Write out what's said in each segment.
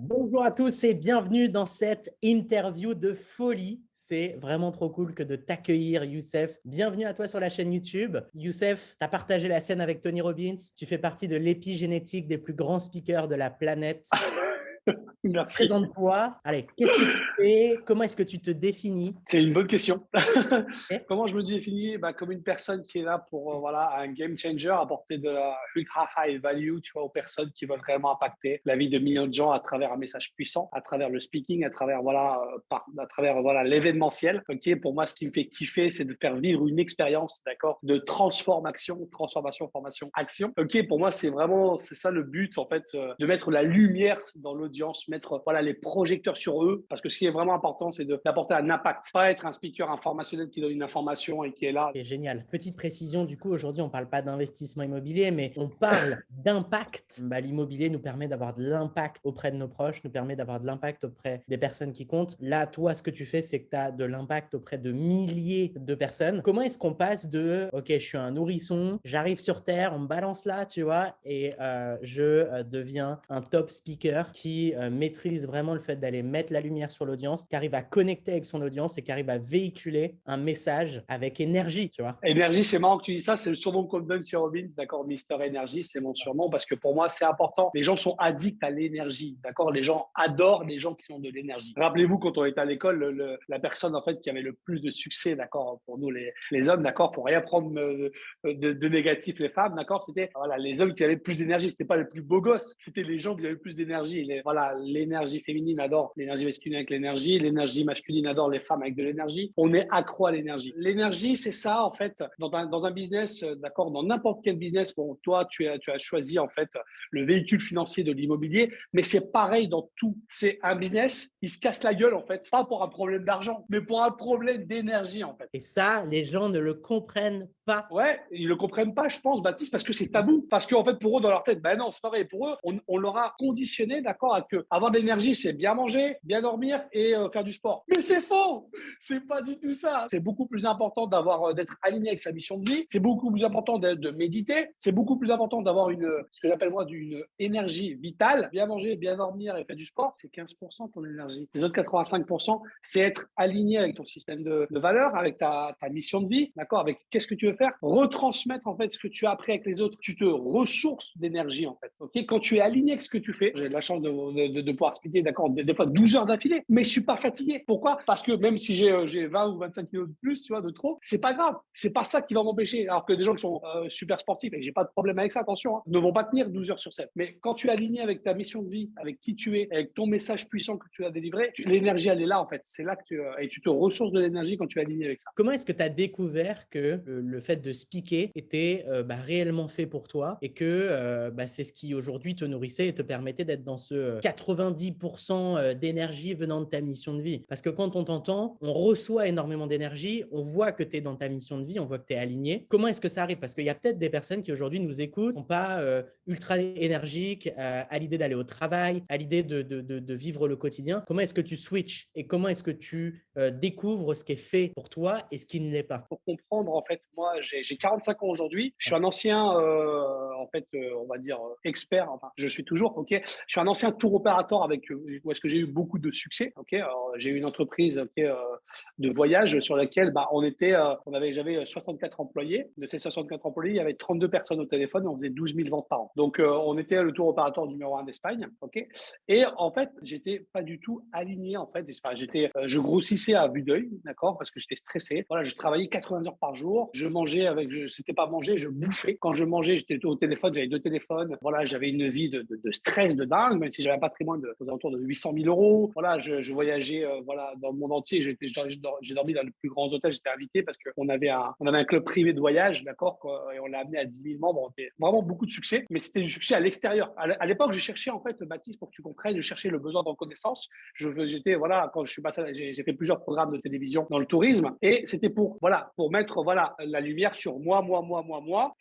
Bonjour à tous et bienvenue dans cette interview de folie. C'est vraiment trop cool que de t'accueillir, Youssef. Bienvenue à toi sur la chaîne YouTube. Youssef, tu as partagé la scène avec Tony Robbins. Tu fais partie de l'épigénétique des plus grands speakers de la planète. Merci. Présente-toi. Allez, qu'est-ce que tu fais? Comment est-ce que tu te définis? C'est une bonne question. Ok. Comment je me définis? Comme une personne qui est là pour voilà, un game changer, apporter de la ultra high value, tu vois, aux personnes qui veulent vraiment impacter la vie de millions de gens à travers un message puissant, à travers le speaking, à travers à travers voilà l'événementiel. Ok, pour moi, ce qui me fait kiffer, c'est de faire vivre une expérience, d'accord, de transformation, formation, action. Ok, pour moi, c'est ça le but en fait, de mettre la lumière dans l'audience, mettre voilà les projecteurs sur eux, parce que ce qui est vraiment important, c'est d'apporter un impact, pas être un speaker informationnel qui donne une information et qui est là. Ok, génial. Petite précision, du coup, aujourd'hui, on ne parle pas d'investissement immobilier, mais on parle d'impact. L'immobilier nous permet d'avoir de l'impact auprès de nos proches, nous permet d'avoir de l'impact auprès des personnes qui comptent. Là, toi, ce que tu fais, c'est que tu as de l'impact auprès de milliers de personnes. Comment est-ce qu'on passe de OK, je suis un nourrisson, j'arrive sur Terre, on me balance là, tu vois, et je deviens un top speaker qui maîtrise vraiment le fait d'aller mettre la lumière sur l'audience, qui arrive à connecter avec son audience et qui arrive à véhiculer un message avec énergie, tu vois. Énergie, c'est marrant que tu dis ça, c'est le surnom qu'on me donne sur Robbins, d'accord, Mister Énergie, c'est mon surnom parce que pour moi, c'est important. Les gens sont addicts à l'énergie, d'accord, les gens adorent les gens qui ont de l'énergie. Rappelez-vous, quand on était à l'école, la personne, en fait, qui avait le plus de succès, d'accord, pour nous, les hommes, d'accord, pour rien prendre de négatif, les femmes, d'accord, c'était, voilà, les hommes qui avaient le plus d'énergie, c'était pas les plus beaux gosses, c'était les gens qui avaient le plus d'énergie. Voilà, l'énergie féminine adore l'énergie masculine avec l'énergie masculine adore les femmes avec de l'énergie. On est accro à l'énergie. L'énergie, c'est ça, en fait, dans un business, d'accord, dans n'importe quel business. Bon, toi, tu as choisi, en fait, le véhicule financier de l'immobilier, mais c'est pareil dans tout. C'est un business, il se casse la gueule, en fait, pas pour un problème d'argent, mais pour un problème d'énergie, en fait. Et ça, les gens ne le comprennent pas. Ouais, ils le comprennent pas, je pense, Baptiste, parce que c'est tabou. Parce qu'en fait, pour eux, dans leur tête, ben non, c'est pas vrai. Pour eux, on leur a conditionné, d'accord, à que avoir de l'énergie, c'est bien manger, bien dormir et faire du sport. Mais c'est faux. C'est pas du tout ça. C'est beaucoup plus important d'être aligné avec sa mission de vie. C'est beaucoup plus important de méditer. C'est beaucoup plus important d'avoir ce que j'appelle moi, d'une énergie vitale. Bien manger, bien dormir et faire du sport, c'est 15% de ton énergie. Les autres 85%, c'est être aligné avec ton système de valeurs, avec ta mission de vie, d'accord, avec qu'est-ce que tu veux faire, retransmettre en fait ce que tu as appris avec les autres. Tu te ressources d'énergie en fait. Ok, quand tu es aligné avec ce que tu fais, j'ai de la chance de pouvoir expliquer, d'accord, des fois 12 heures d'affilée, mais je suis pas fatigué. Pourquoi? Parce que même si j'ai 20 ou 25 kilos de plus, tu vois, de trop, c'est pas grave. C'est pas ça qui va m'empêcher. Alors que des gens qui sont super sportifs et j'ai pas de problème avec ça, attention, hein, ne vont pas tenir 12 heures sur 7. Mais quand tu es aligné avec ta mission de vie, avec qui tu es, avec ton message puissant que tu as délivré, l'énergie elle est là en fait. C'est là que et tu te ressources de l'énergie quand tu es aligné avec ça. Comment est-ce que tu as découvert que le fait de speaker était réellement fait pour toi et que c'est ce qui aujourd'hui te nourrissait et te permettait d'être dans ce 90% d'énergie venant de ta mission de vie? Parce que quand on t'entend, on reçoit énormément d'énergie, on voit que tu es dans ta mission de vie, on voit que tu es aligné. Comment est-ce que ça arrive? Parce qu'il y a peut-être des personnes qui aujourd'hui nous écoutent, ne sont pas ultra énergiques à l'idée d'aller au travail, à l'idée de vivre le quotidien. Comment est-ce que tu switches et comment est-ce que tu découvres ce qui est fait pour toi et ce qui ne l'est pas? Pour comprendre, en fait, moi, j'ai 45 ans aujourd'hui. Je suis un ancien, en fait, on va dire expert. Enfin, je suis toujours, ok. Je suis un ancien tour opérateur où est-ce que j'ai eu beaucoup de succès, ok. Alors, j'ai eu une entreprise, ok, de voyage sur laquelle, j'avais 64 employés. De ces 64 employés, il y avait 32 personnes au téléphone et on faisait 12 000 ventes par an. Donc, on était le tour opérateur numéro 1 d'Espagne, ok. Et en fait, j'étais pas du tout aligné, en fait. Enfin, je grossissais à vue d'œil, d'accord, parce que j'étais stressé. Voilà, je travaillais 80 heures par jour. Je mangeais c'était pas manger, je bouffais. Quand je mangeais, j'étais au téléphone, j'avais 2 téléphones. Voilà, j'avais une vie de stress de dingue, même si j'avais un patrimoine aux alentours de 800 000 euros. Voilà, je voyageais, voilà, dans le monde entier. J'ai dormi dans les plus grands hôtels. J'étais invité parce qu'on avait un club privé de voyage, d'accord, quoi, et on l'a amené à 10 000 membres. On était vraiment beaucoup de succès, mais c'était du succès à l'extérieur. À l'époque, je cherchais, en fait, Baptiste, pour que tu comprennes, je cherchais le besoin de reconnaissance. Voilà, quand je suis passé, j'ai fait plusieurs programmes de télévision dans le tourisme et c'était pour mettre, voilà, la lumière sur moi et moi.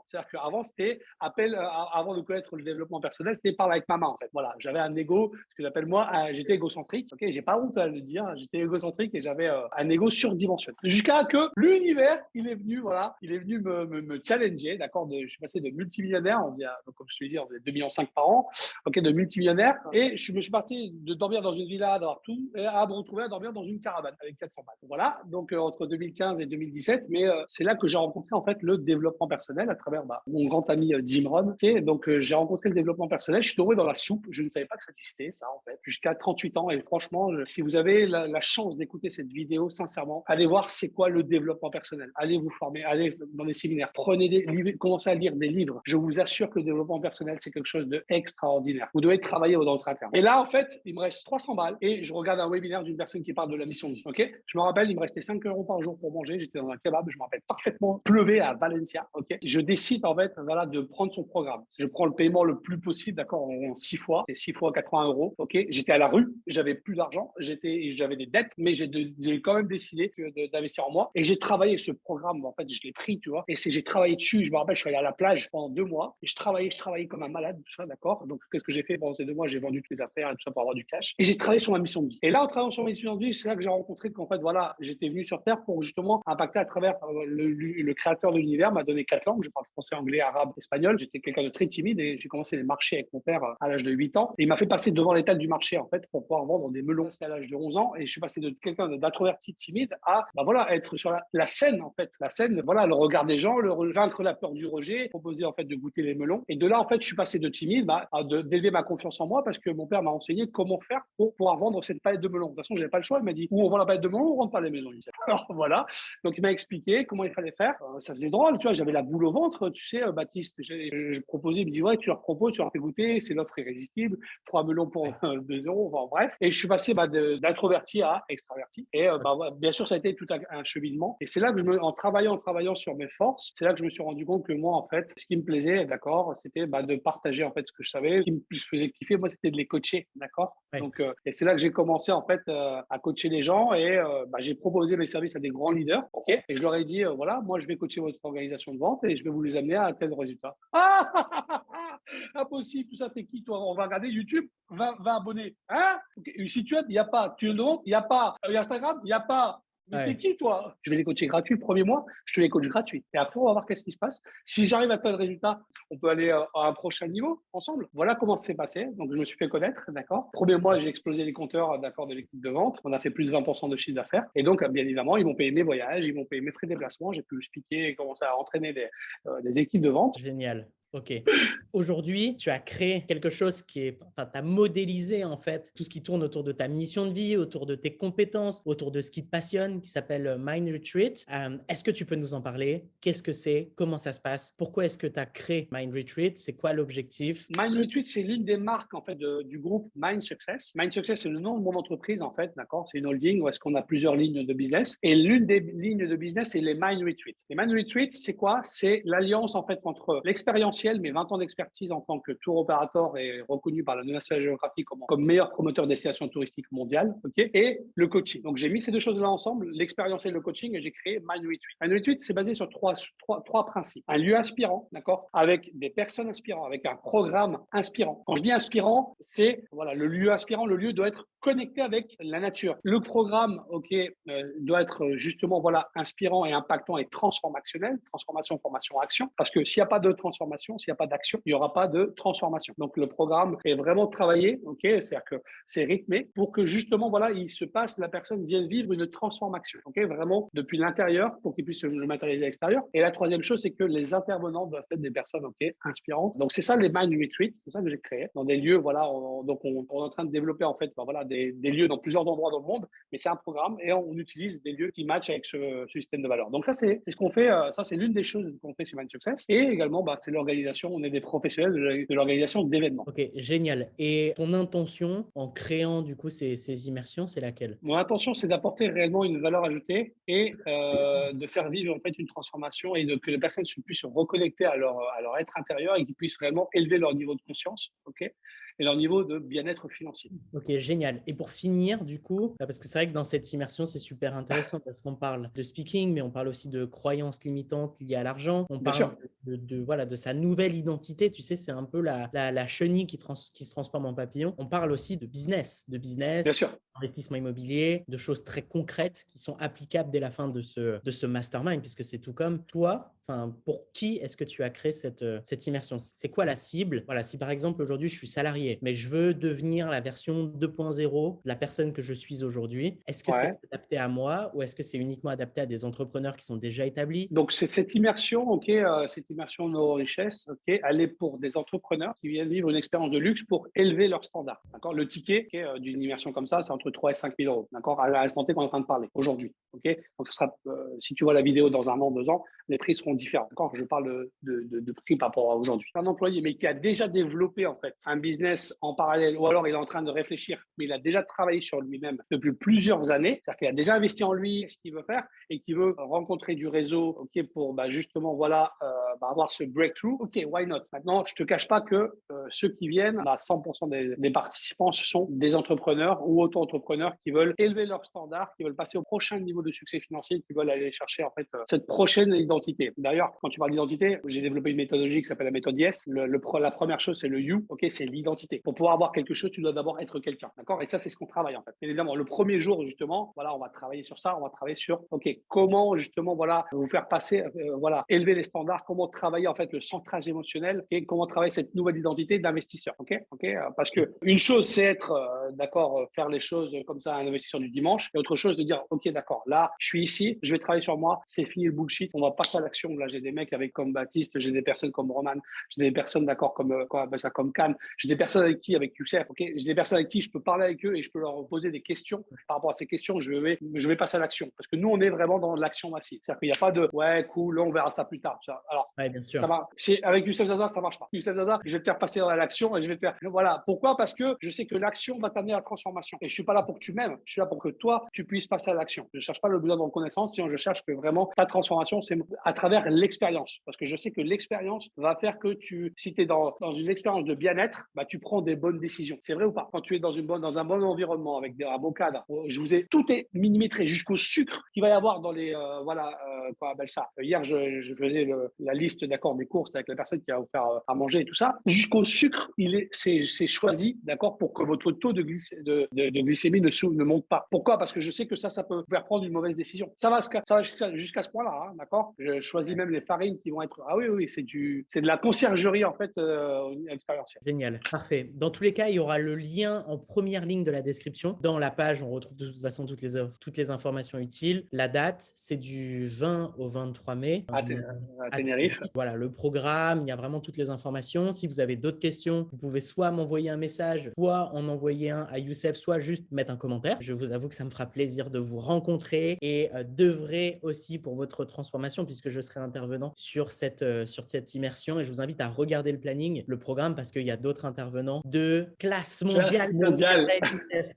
C'est-à-dire qu'avant, c'était avant de connaître le développement personnel, c'était parle avec ma main, en fait. Voilà, j'avais un ego, ce que j'appelle moi, j'étais égocentrique. Ok, j'ai pas honte à le dire, j'étais égocentrique et j'avais un ego surdimensionné. Jusqu'à que l'univers, il est venu me challenger, d'accord. Je suis passé de multimillionnaire, donc, comme je te l'ai dit, on faisait 2,5 millions par an, ok, de multimillionnaire, et me suis parti de dormir dans une villa, d'avoir tout, et à me retrouver à dormir dans une caravane avec 400 balles. Voilà, donc entre 2015 et 2017, mais c'est là que j'ai rencontré en fait le développement personnel à travers mon grand ami Jim Rohn. Okay, donc j'ai rencontré le développement personnel, je suis tombé dans la soupe, je ne savais pas que ça existait, ça en fait, jusqu'à 38 ans, et franchement, si vous avez la chance d'écouter cette vidéo, sincèrement, allez voir c'est quoi le développement personnel, allez vous former, allez dans des séminaires, prenez des livres, commencez à lire des livres. Je vous assure que le développement personnel, c'est quelque chose d'extraordinaire. Vous devez travailler dans votre interne. Et là, en fait, il me reste 300 balles et je regarde un webinaire d'une personne qui parle de la mission de vie. Ok, je me rappelle, il me restait 5 euros par jour pour manger. J'étais dans un kebab, je me rappelle parfaitement. Pleuvait à Valencia. Ok, je décide en fait, voilà, de prendre son programme. Je prends le paiement le plus possible, d'accord, en 6 fois. C'est 6 fois 80 euros. Ok, j'étais à la rue, j'avais plus d'argent, j'avais des dettes, mais j'ai quand même décidé d'investir en moi et j'ai travaillé ce programme. En fait, je l'ai pris, tu vois, et j'ai travaillé dessus. Je me rappelle, je suis allé à la plage pendant 2 mois et je travaillais comme un malade, tout ça, d'accord. Donc, qu'est-ce que j'ai fait pendant ces 2 mois? J'ai vendu toutes les affaires et tout ça pour avoir du cash. Et j'ai travaillé sur ma mission de vie. Et là, en travaillant sur ma mission de vie, c'est là que j'ai rencontré qu'en fait, voilà, j'étais venu sur Terre pour justement impacter à travers le créateur de l'univers m'a donné 4 langues. Je parle français, anglais, arabe, espagnol. J'étais quelqu'un de très timide et j'ai commencé les marchés avec mon père à l'âge de 8 ans. Et il m'a fait passer devant l'étal du marché, en fait, pour pouvoir vendre des melons. C'était à l'âge de 11 ans. Et je suis passé de quelqu'un d'introverti, timide à, voilà, être sur la scène, en fait. La scène, voilà, le regard des gens, vaincre la peur du rejet, proposer, en fait, de goûter les melons. Et de là, en fait, je suis passé de timide à d'élever ma confiance en moi parce que mon père m'a enseigné comment faire pour pouvoir vendre cette palette de melons. De toute façon, j'avais pas le choix. Il m'a dit, ou on vend la palette de melons ou on rentre pas à la maison. Alors voilà. Donc, il m'a expliqué comment il fallait faire. Ça faisait drôle, tu vois, j'avais la boule au ventre, tu sais, Baptiste. Je proposais, il me dit, ouais, tu leur proposes, tu leur fais goûter, c'est l'offre irrésistible, 3 melons pour 2 euros, enfin, bref. Et je suis passé d'introverti à extraverti. Et bien sûr, ça a été tout un cheminement. Et c'est là que en travaillant sur mes forces, c'est là que je me suis rendu compte que moi, en fait, ce qui me plaisait, d'accord, c'était de partager, en fait, ce que je savais. Ce qui me faisait kiffer, moi, c'était de les coacher, d'accord. Ouais. Donc, et c'est là que j'ai commencé, en fait, à coacher les gens et j'ai proposé mes services à des grands leaders, ok. Et je leur ai dit, voilà, moi, je vais coacher votre organisation de vente et je vais vous les amener à un tel résultat. Ah, impossible, tout ça, t'es qui, toi? On va regarder YouTube, 20 abonnés. Hein? Okay. Si tu aimes, il n'y a pas. Tu le demandes, il n'y a pas. Instagram, il n'y a pas. Mais t'es qui, toi? Je vais les coacher gratuits le premier mois, je te les coach gratuits. Et après, on va voir qu'est-ce qui se passe. Si j'arrive à tel résultat, on peut aller à un prochain niveau ensemble. Voilà comment ça s'est passé. Donc, je me suis fait connaître, d'accord. Premier mois, j'ai explosé les compteurs, d'accord, de l'équipe de vente. On a fait plus de 20% de chiffre d'affaires. Et donc, bien évidemment, ils m'ont payé mes voyages, ils m'ont payé mes frais de déplacement. J'ai pu expliquer et commencer à entraîner des équipes de vente. Génial. Ok. Aujourd'hui, tu as créé quelque chose tu as modélisé en fait tout ce qui tourne autour de ta mission de vie, autour de tes compétences, autour de ce qui te passionne, qui s'appelle Mind Retreat. Est-ce que tu peux nous en parler? Qu'est-ce que c'est? Comment ça se passe? Pourquoi est-ce que tu as créé Mind Retreat? C'est quoi l'objectif? Mind Retreat, c'est l'une des marques en fait du groupe Mind Success. Mind Success, c'est le nom de mon entreprise en fait, d'accord. C'est une holding où est-ce qu'on a plusieurs lignes de business. Et l'une des lignes de business, c'est les Mind Retreat. Les Mind Retreat, c'est quoi? C'est l'alliance en fait entre l'expérientiel, mes 20 ans d'expertise en tant que tour opérateur et reconnu par la National Geographic comme meilleur promoteur de destination touristique mondiale, ok, et le coaching. Donc j'ai mis ces deux choses-là ensemble, l'expérientiel et le coaching, et j'ai créé Mind Retreat. Mind Retreat, c'est basé sur trois principes. Un lieu inspirant, d'accord, avec des personnes inspirantes, avec un programme inspirant. Quand je dis inspirant, c'est voilà, le lieu inspirant, le lieu doit être connecté avec la nature. Le programme, ok, doit être justement voilà inspirant et impactant et transformationnel, transformation, formation, action. Parce que s'il n'y a pas de transformation, s'il n'y a pas d'action, il n'y aura pas de transformation. Donc le programme est vraiment travaillé, ok, c'est-à-dire que c'est rythmé pour que justement voilà il se passe, la personne vienne vivre une transformation, ok, vraiment depuis l'intérieur pour qu'il puisse le matérialiser à l'extérieur. Et la troisième chose, c'est que les intervenants doivent être des personnes, ok, inspirantes. Donc c'est ça les Mind Retreat, c'est ça que j'ai créé dans des lieux, voilà, donc on est en train de développer en fait, voilà, des lieux dans plusieurs endroits dans le monde, mais c'est un programme et on utilise des lieux qui matchent avec ce système de valeurs. Donc ça c'est ce qu'on fait, ça c'est l'une des choses qu'on fait chez Mind Success et également c'est l'organisation, on est des professionnels de l'organisation d'événements. Ok, génial. Et ton intention en créant du coup ces immersions, c'est laquelle? Mon intention, c'est d'apporter réellement une valeur ajoutée et de faire vivre en fait une transformation et que les personnes puissent se reconnecter à leur être intérieur et qu'ils puissent réellement élever leur niveau de conscience, ok, et leur niveau de bien-être financier. Ok, génial. Et pour finir, du coup, parce que c'est vrai que dans cette immersion, c'est super intéressant parce qu'on parle de speaking, mais on parle aussi de croyances limitantes liées à l'argent. On Bien parle sûr. voilà, de sa nouvelle nouvelle identité, tu sais, c'est un peu la chenille qui se transforme en papillon. On parle aussi de Bien business, sûr. investissement immobilier, de choses très concrètes qui sont applicables dès la fin de ce mastermind, puisque c'est tout comme toi. Enfin, pour qui est-ce que tu as créé cette immersion? C'est quoi la cible? Voilà, si par exemple aujourd'hui je suis salarié, mais je veux devenir la version 2.0 de la personne que je suis aujourd'hui, est-ce que c'est Ouais. adapté à moi ou est-ce que c'est uniquement adapté à des entrepreneurs qui sont déjà établis? Donc, c'est cette immersion, ok, cette immersion neuro-richesse, ok, elle est pour des entrepreneurs qui viennent vivre une expérience de luxe pour élever leurs standards. D'accord. Le ticket ok, d'une immersion comme ça, c'est entre 3 et 5 000 euros. D'accord. À l'instant T qu'on est en train de parler aujourd'hui. Ok. Donc, ce sera, si tu vois la vidéo dans 1 an, 2 ans, les prix seront différents. D'accord. Je parle de prix par rapport à aujourd'hui. Un employé, mais qui a déjà développé en fait un business en parallèle, ou alors il est en train de réfléchir, mais il a déjà travaillé sur lui-même depuis plusieurs années. C'est-à-dire qu'il a déjà investi en lui, ce qu'il veut faire, et qui veut rencontrer du réseau, ok, pour justement voilà avoir ce breakthrough. Ok, why not? Maintenant, je te cache pas que ceux qui viennent, 100% des participants, ce sont des entrepreneurs ou auto-entrepreneurs qui veulent élever leurs standards, qui veulent passer au prochain niveau de succès financier, qui veulent aller chercher en fait cette prochaine identité. D'ailleurs, quand tu parles d'identité, j'ai développé une méthodologie qui s'appelle la méthode YES. La première chose, c'est le you. Ok, c'est l'identité. Pour pouvoir avoir quelque chose, tu dois d'abord être quelqu'un. D'accord? Et ça, c'est ce qu'on travaille en fait. Évidemment, le premier jour justement, voilà, on va travailler sur ça. On va travailler sur ok, comment justement voilà vous faire passer, voilà, élever les standards, comment travailler en fait le centrage émotionnel et comment travailler cette nouvelle identité d'investisseur. Ok, parce que une chose c'est être d'accord, faire les choses comme ça un investisseur du dimanche, et autre chose de dire ok d'accord, là je suis ici, je vais travailler sur moi, c'est fini le bullshit, on va passer à l'action. Là j'ai des mecs avec comme Baptiste, j'ai des personnes comme Roman, j'ai des personnes d'accord comme Khan, j'ai des personnes avec Youssef, ok, j'ai des personnes avec qui je peux parler avec eux et je peux leur poser des questions. Par rapport à ces questions, je vais passer à l'action parce que nous on est vraiment dans l'action massive. C'est-à-dire qu'il n'y a pas de ouais cool, on verra ça plus tard. Alors Oui, bien ça sûr. va. Avec Youssef Zaza, ça marche pas. Youssef Zaza, je vais te faire passer à l'action et je vais te faire. Voilà. Pourquoi? Parce que je sais que l'action va t'amener à la transformation. Et je suis pas là pour que tu m'aimes. Je suis là pour que toi, tu puisses passer à l'action. Je cherche pas le besoin de reconnaissance, sinon je cherche que vraiment ta transformation, c'est à travers l'expérience. Parce que je sais que l'expérience va faire que si tu es dans une expérience de bien-être, tu prends des bonnes décisions. C'est vrai ou pas? Quand tu es dans un bon environnement avec un bon cadre, tout est millimétré jusqu'au sucre qu'il va y avoir dans les, quoi appelle ça. Hier, je faisais la liste d'accord des courses avec la personne qui va vous faire à manger et tout ça. Jusqu'au sucre, c'est choisi d'accord pour que votre taux de glycémie ne monte pas. Pourquoi? Parce que je sais que ça peut vous faire prendre une mauvaise décision. Ça va jusqu'à ce point-là, hein, d'accord. Je choisis même les farines qui vont être. Ah oui, c'est de la conciergerie en fait expérientielle. Génial, parfait. Dans tous les cas, il y aura le lien en première ligne de la description. Dans la page, on retrouve de toute façon toutes les informations utiles. La date, c'est du 20 au 23 mai À à Tenerife. Tenerife. Voilà, le programme, il y a vraiment toutes les informations. Si vous avez d'autres questions, vous pouvez soit m'envoyer un message, soit en envoyer un à Youssef, soit juste mettre un commentaire. Je vous avoue que ça me fera plaisir de vous rencontrer et d'œuvrer aussi pour votre transformation puisque je serai intervenant sur cette immersion et je vous invite à regarder le planning, le programme parce qu'il y a d'autres intervenants de classe mondiale. Classe mondiale.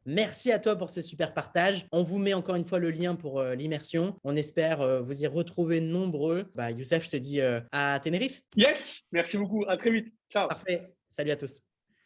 Merci à toi pour ce super partage. On vous met encore une fois le lien pour l'immersion. On espère vous y retrouver nombreux. Youssef, je te dis à Tenerife. Yes, merci beaucoup. À très vite. Ciao. Parfait. Salut à tous.